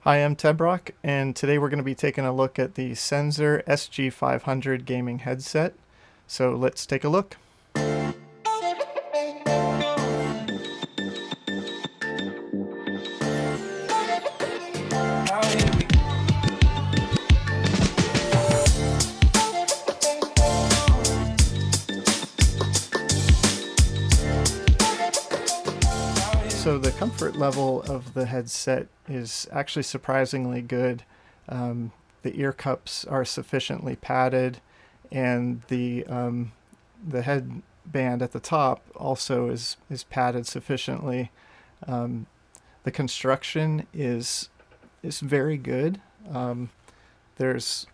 Hi, I'm Tebrock, and today we're going to be taking a look at the Senzer SG500 Gaming Headset. So let's take a look. So the comfort level of the headset is actually surprisingly good. The ear cups are sufficiently padded, and the headband at the top also is padded sufficiently. Um, the construction is very good. There's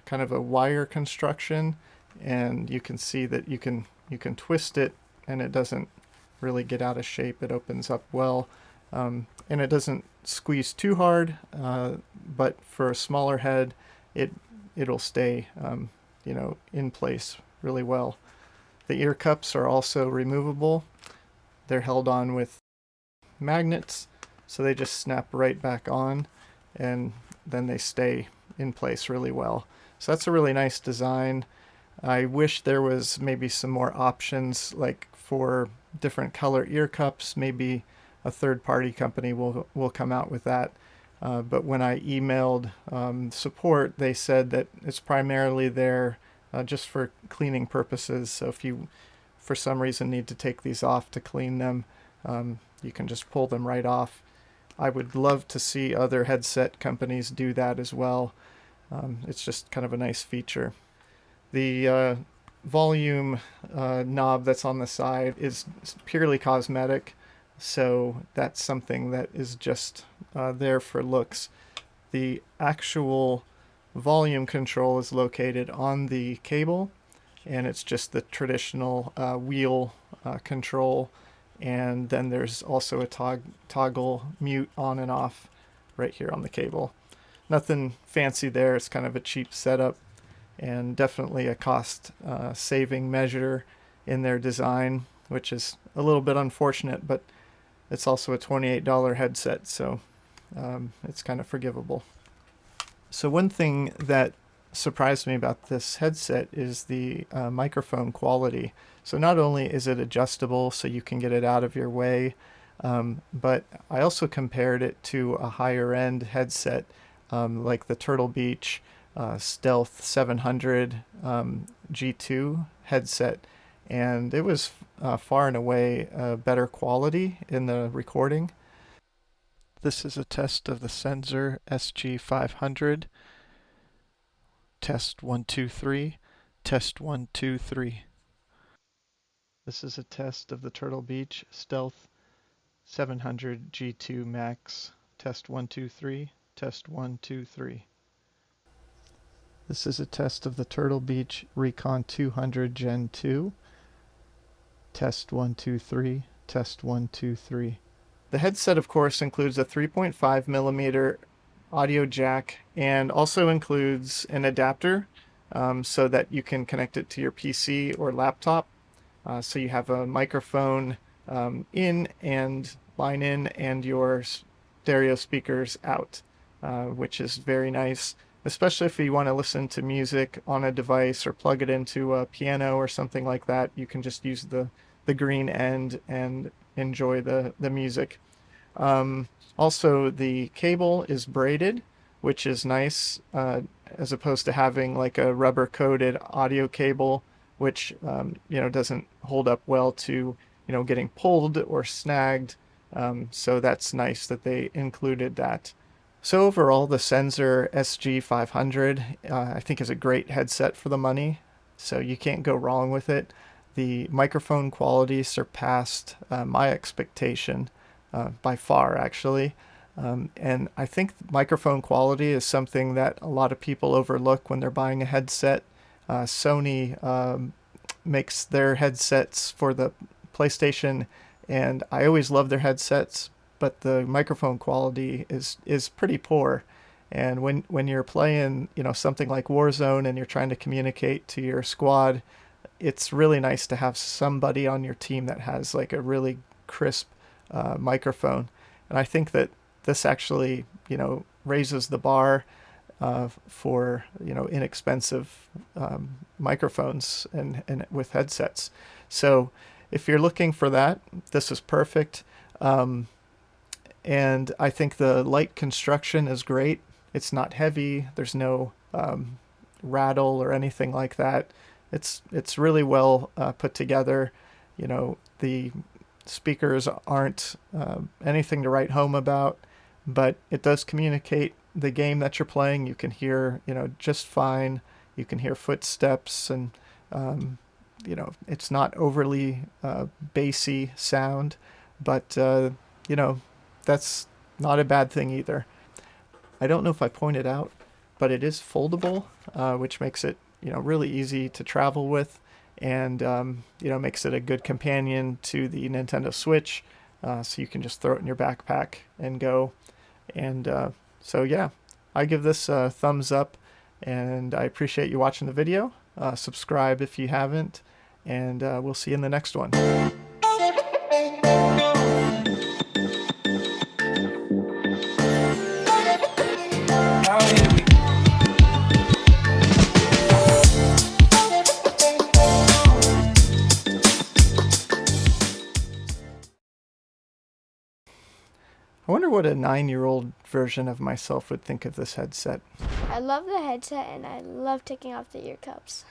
kind of a wire construction, and you can see that you can twist it, and it doesn't really get out of shape. It opens up well, and it doesn't squeeze too hard. But for a smaller head, it'll stay in place really well. The ear cups are also removable. They're held on with magnets, so they just snap right back on, and then they stay in place really well. So that's a really nice design. I wish there was maybe some more options, like for different color ear cups. Maybe a third-party company will come out with that. But when I emailed support, they said that it's primarily there just for cleaning purposes. So if you, for some reason, need to take these off to clean them, you can just pull them right off. I would love to see other headset companies do that as well. It's just kind of a nice feature. The volume knob that's on the side is purely cosmetic, so that's something that is just there for looks. The actual volume control is located on the cable, and it's just the traditional wheel control, and then there's also a toggle mute on and off right here on the cable. Nothing fancy there. It's kind of a cheap setup, and definitely a cost saving measure in their design, which is a little bit unfortunate, but it's also a $28 headset, so it's kind of forgivable. So one thing that surprised me about this headset is the microphone quality. So not only is it adjustable so you can get it out of your way, but I also compared it to a higher end headset like the Turtle Beach Stealth 700 G2 headset, and it was far and away better quality in the recording. This is a test of the Senzer SG500. Test 1 2 3. Test 1 2 3. This is a test of the Turtle Beach Stealth 700 G2 Max. Test 1 2 3. Test 1 2 3. This is a test of the Turtle Beach Recon 200 Gen 2. Test 1 2 3. Test 1 2 3. The headset, of course, includes a 3.5 millimeter audio jack, and also includes an adapter so that you can connect it to your PC or laptop. So you have a microphone in and line in, and your stereo speakers out, which is very nice, especially if you want to listen to music on a device or plug it into a piano or something like that. You can just use the green end and enjoy the music. Also, the cable is braided, which is nice, as opposed to having like a rubber coated audio cable, which doesn't hold up well to getting pulled or snagged. So that's nice that they included that. So overall, the Senzer SG500 I think is a great headset for the money, so you can't go wrong with it. The microphone quality surpassed my expectation by far, actually. And I think microphone quality is something that a lot of people overlook when they're buying a headset. Sony makes their headsets for the PlayStation, and I always love their headsets, but the microphone quality is pretty poor. And when you're playing, something like Warzone and you're trying to communicate to your squad, it's really nice to have somebody on your team that has like a really crisp microphone. And I think that this actually, raises the bar for inexpensive microphones and with headsets. So if you're looking for that, this is perfect. And I think the light construction is great. It's not heavy. There's no rattle or anything like that. It's really well put together. The speakers aren't anything to write home about, but it does communicate the game that you're playing. You can hear just fine. You can hear footsteps, and it's not overly bassy sound, but that's not a bad thing either. I don't know if I pointed out, but it is foldable, which makes it really easy to travel with, and makes it a good companion to the Nintendo Switch. So you can just throw it in your backpack and go. And so yeah, I give this a thumbs up, and I appreciate you watching the video. Subscribe if you haven't, and we'll see you in the next one. I wonder what a 9-year-old version of myself would think of this headset. I love the headset, and I love taking off the ear cups.